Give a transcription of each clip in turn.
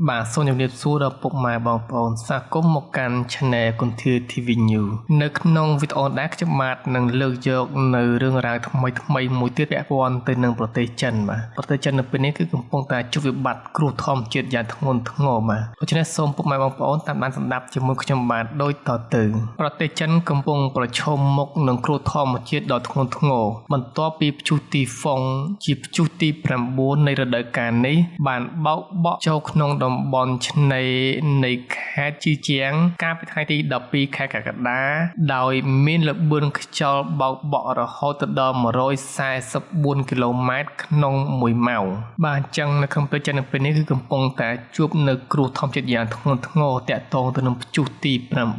បាទសូមជម្រាបសួរដល់ពុកម៉ែបងប្អូនស្វាគមន៍មកកាន់ Channel គុន្ធា TV News នៅក្នុងវីដេអូនេះខ្ញុំបាទនឹងលើកយកនៅរឿងរ៉ាវថ្មីមួយទៀតពាក់ព័ន្ធទៅនឹងប្រទេសចិនបាទប្រទេសចិននៅពេលនេះគឺកំពុងតែជួបវិបត្តិគ្រោះធម្មជាតិយ៉ាងធ្ងន់ធ្ងរបាទដូច្នេះសូមពុកម៉ែបងប្អូនតាមដានស្ដាប់ជាមួយខ្ញុំបាទដូចតទៅប្រទេសចិនកំពុងប្រឈមមុខនឹងគ្រោះធម្មជាតិដ៏ធ្ងន់ធ្ងរបន្ទាប់ពីព្យុះទីហ្វុងជាព្យុះទី9នៃរដូវកាលនេះបានបោកបក់ចូលក្នុងតំបន់ឆ្នេរនៃខេត្តជីជាងកាលពីថ្ងៃទី12ខែកក្កដាដោយមានល្បឿនខ្យល់បោកបក់រហូតដល់144គីឡូម៉ែត្រក្នុង1ម៉ោងបាទអញ្ចឹងនៅក្នុងប្រទេសចិននៅពេលនេះគឺកំពុងតែជួបនៅគ្រោះធម្មជាតិយ៉ាងធ្ងន់ធ្ងរតាក់ទងទៅនឹងព្យុះទី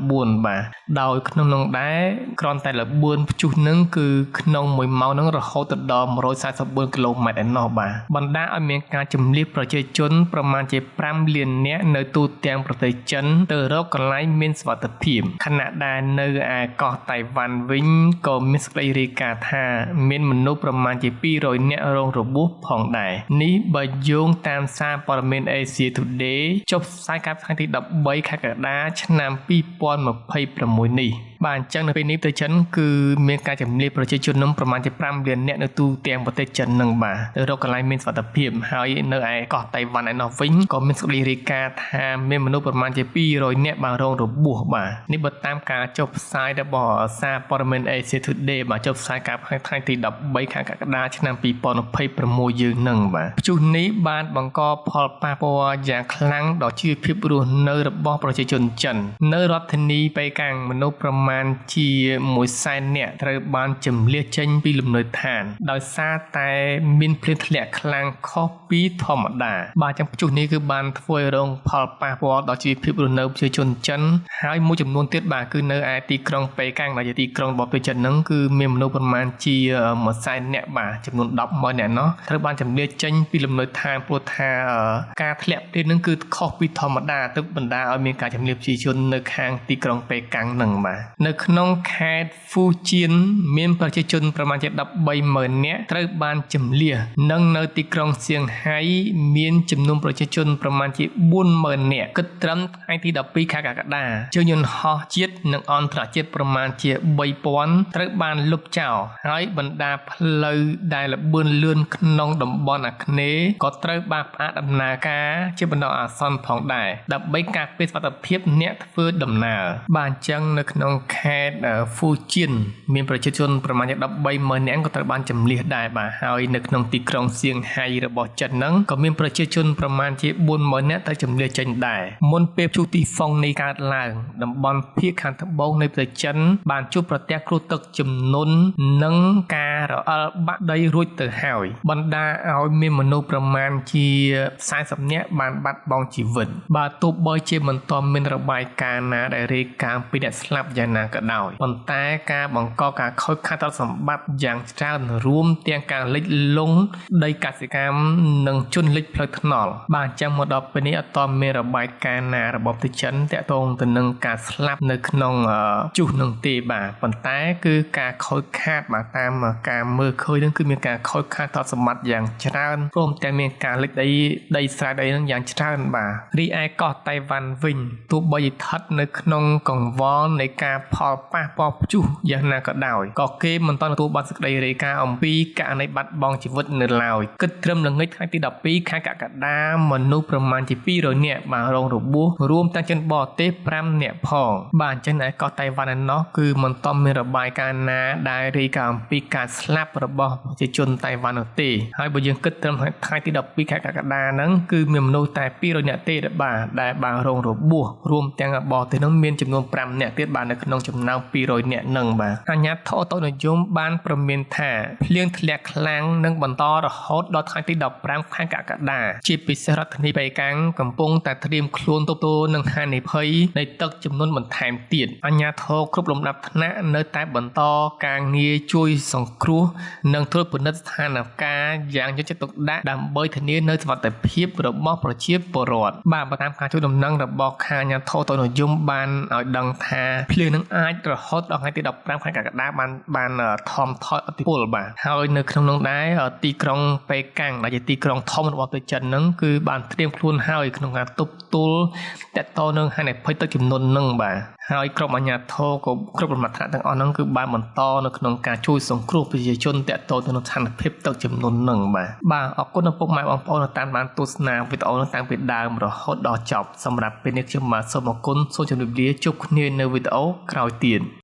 9បាទដោយក្នុងនោះដែរគ្រាន់តែល្បឿនព្យុះនឹងគឺក្នុង1ម៉ោងនឹងរហូតដល់144គីឡូម៉ែត្រឯណោះបាទបណ្ដាលឲ្យមានការជម្លៀសប្រជាជនប្រមាណជា5លាននាក់នៅទូទាំងប្រទេសចិនទៅរកកន្លែងមានសុវត្ថិភាពខណៈដែលនៅឯកោះតៃវ៉ាន់វិញក៏មានសេចក្តីរាយការណ៍ថាមានមនុស្សប្រមាណជា200នាក់រងរបួសផងដែរនេះបើយោងតាមសារព័ត៌មាន Asia Today ចុះផ្សាយកាលពីថ្ងៃទី13ខែកក្កដាឆ្នាំ2026នេះបាទអញ្ចឹងនៅពេលនេះប្រទេសចិនគឺមានការជម្លៀសប្រជាជននឹងប្រមាណជា5លាននាក់នៅទូទាំងប្រទេសចិននឹងបាទទៅរកកន្លែងមានសុវត្ថិភាពហើយនៅឯកោះតៃវ៉ាន់ឯណោះវិញក៏មានសេចក្តីរាយការណ៍ថាមានមនុស្សប្រមាណជា200នាក់បានរងរបួសបាទនេះបើតាមការចុះផ្សាយរបស់សារព័ត៌មាន Asia Today បាទចុះផ្សាយកាលពីថ្ងៃទី13ខែកក្កដាឆ្នាំ2026យើងនឹងបាទព្យុះនេះបានបង្កផលប៉ះពាល់យ៉ាងខ្លាំងដល់ជីវភាពរស់នៅរបស់ប្រជាជនចិននៅរដ្ឋធានីប៉េកាំងមនុស្សប្រមាណជា100,000នាក់ត្រូវបានជម្លៀសចេញពីលំនៅឋានដោយសារតែមានភ្លៀងធ្លាក់ខ្លាំងខុសពីធម្មតាបាទចឹងព្យុះនេះគឺបានធ្វើឲ្យរងផលប៉ះពាល់ដល់ជីវភាពរស់នៅប្រជាជនចិនហើយមួយចំនួនទៀតបាទគឺនៅឯទីក្រុងប៉េកាំងដែលជាទីក្រុងរបស់ប្រទេសចិនហ្នឹងគឺមានមនុស្សប្រមាណជា100,000នាក់បាទចំនួន10,000នាក់នោះត្រូវបានជម្លៀសចេញពីលំនៅឋានព្រោះថាការធ្លាក់ភ្លៀងហ្នឹងគឺខុសពីធម្មតាទើបបណ្ដាលឲ្យមានការជម្លៀសប្រជាជននៅខាងទីក្រុងប៉េកាំងហ្នឹងបាទនៅក្នុងខេត្តហ្វូជៀនមានប្រជាជនប្រមាណជា130,000នាក់ត្រូវបានជម្លៀសនិងនៅទីក្រុងសៀងហៃមានចំនួនប្រជាជនប្រមាណជា40,000នាក់គិតត្រឹមថ្ងៃទី12ខែកក្កដាជើងយន្តហោះជាតិនិងអន្តរជាតិប្រមាណជា3,000ត្រូវបានលុបចោលហើយបណ្ដាផ្លូវដែលល្បឿនលឿនក្នុងតំបន់អាគ្នេយ៍ក៏ត្រូវបានផ្អាកដំណើរការជាបណ្ដោះអាសន្នផងដែរដើម្បីការពារសុវត្ថិភាពអ្នកធ្វើដំណើរបាទអញ្ចឹងនៅក្នុងខេត្តហ្វូជៀនមានប្រជាជនប្រមាណជា130,000នាក់ក៏ត្រូវបានជម្លៀសដែរបាទហើយនៅក្នុងទីក្រុងសៀងហៃរបស់ចិនហ្នឹងក៏មានប្រជាជនប្រមាណជា40,000នាក់ត្រូវជម្លៀសចេញដែរមុនពេលព្យុះទីហ្វុងនេះកើតឡើងតំបន់ភាគខាងត្បូងនៃប្រទេសចិនបានជួបប្រទះគ្រោះទឹកជំនន់និងការរអិលបាក់ដីរួចទៅហើយបណ្ដាឲ្យមានមនុស្សប្រមាណជា40នាក់បានបាត់បង់ជីវិតបាទទោះបីជាមិនទាន់មានរបាយការណ៍ណាដែលរាយការណ៍ពីអ្នកស្លាប់យ៉ាងណាក៏ដោយប៉ុន្តែការបង្កការខូចខាតទ្រព្យសម្បត្តិយ៉ាងច្រើនរួមទាំងការលិចលង់ដីកសិកម្មនិងជន់លិចផ្លូវថ្នល់បាទអញ្ចឹងមកដល់ពេលនេះអត់ទាន់មានរបាយការណ៍ណារបស់ប្រទេសចិនតាក់ទងទៅនឹងការស្លាប់នៅក្នុងព្យុះនឹងទេបាទប៉ុន្តែគឺការខូចខាតបាទតាមការមើលឃើញនឹងគឺមានការខូចខាតទ្រព្យសម្បត្តិយ៉ាងច្រើនព្រមទាំងមានការលិចដីស្រែដីនឹងយ៉ាងច្រើនបាទរីឯកោះតៃវ៉ាន់វិញទោះបីស្ថិតនៅក្នុងកង្វល់នៃការផលប៉ះពាល់ព្យុះយ៉ាងណាក៏ដោយក៏គេមិនទាន់ទទួលបានសេចក្តីរាយការណ៍អំពីករណីបាត់បង់ជីវិតនៅឡើយគិតត្រឹមល្ងាចថ្ងៃទី12ខែកក្កដាមនុស្សប្រមាណជា200នាក់បានរងរបួសរួមទាំងជនបរទេស5នាក់ផងបាទអញ្ចឹងឯកោះតៃវ៉ាន់ឯណោះគឺមិនទាន់មានរបាយការណ៍ណាដែលរាយការណ៍អំពីការស្លាប់របស់ប្រជាជនតៃវ៉ាន់នោះទេហើយបើយើងគិតត្រឹមថ្ងៃទី12ខែកក្កដាហ្នឹងគឺមានមនុស្សតែ200នាក់ទេដែលបានរងរបួសរួមទាំងបរទេសហ្នឹងមានចំនួន5នាក់ទៀតបាទនៅក្នុងចំណោម200នាក់ហ្នឹងបាទអាជ្ញាធរតុនិយមបានព្រមានថាភ្លៀងធ្លាក់ខ្លាំងនឹងបន្តរហូតដល់ថ្ងៃទី15ខែកក្កដាជាពិសេសរដ្ឋធានីប៉េកាំងកំពុងតែត្រៀមខ្លួនទប់ទល់នឹងហានិភ័យនៃទឹកជំនន់បន្ថែមទៀតអាជ្ញាធរគ្រប់លំដាប់ថ្នាក់នៅតែបន្តការងារជួយសង្គ្រោះនិងត្រួតពិនិត្យស្ថានភាពយ៉ាងយកចិត្តទុកដាក់ដើម្បីធានានូវសុវត្ថិភាពរបស់ប្រជាពលរដ្ឋបាទតាមការជួយដំណឹងរបស់ខាងអាជ្ញាធរតុនិយមបានឲ្យដឹងថាភ្លៀងនឹង អាចរហូតដល់ថ្ងៃទី15ខែកក្កដាបានថមថយអតិពលបាទហើយនៅក្នុងនោះដែរទីក្រុងប៉េកាំងដែលជាទីក្រុងធំរបស់ប្រទេសចិនហ្នឹងគឺបានត្រៀមខ្លួនហើយក្នុងការទប់ទល់តកតនឹងហានិភ័យទឹកជំនន់ហ្នឹងបាទហើយក្រុមអាជ្ញាធរក៏គ្រប់លំដាប់ថ្នាក់ទាំងអស់ហ្នឹងគឺបានបន្តនៅក្នុងការជួយសង្គ្រោះប្រជាជនតកតទៅនឹងស្ថានភាពទឹកជំនន់ហ្នឹងបាទអរគុណដល់ពុកម៉ែបងប្អូនតាមបានទស្សនាវីដេអូនេះតាំងពីដើមរហូតដល់ចប់សម្រាប់ពេលនេះខ្ញុំបាទសូមអរគុណសូមជម្រាបលាជួបគ្នានៅវីដេអូក្រោយទៀត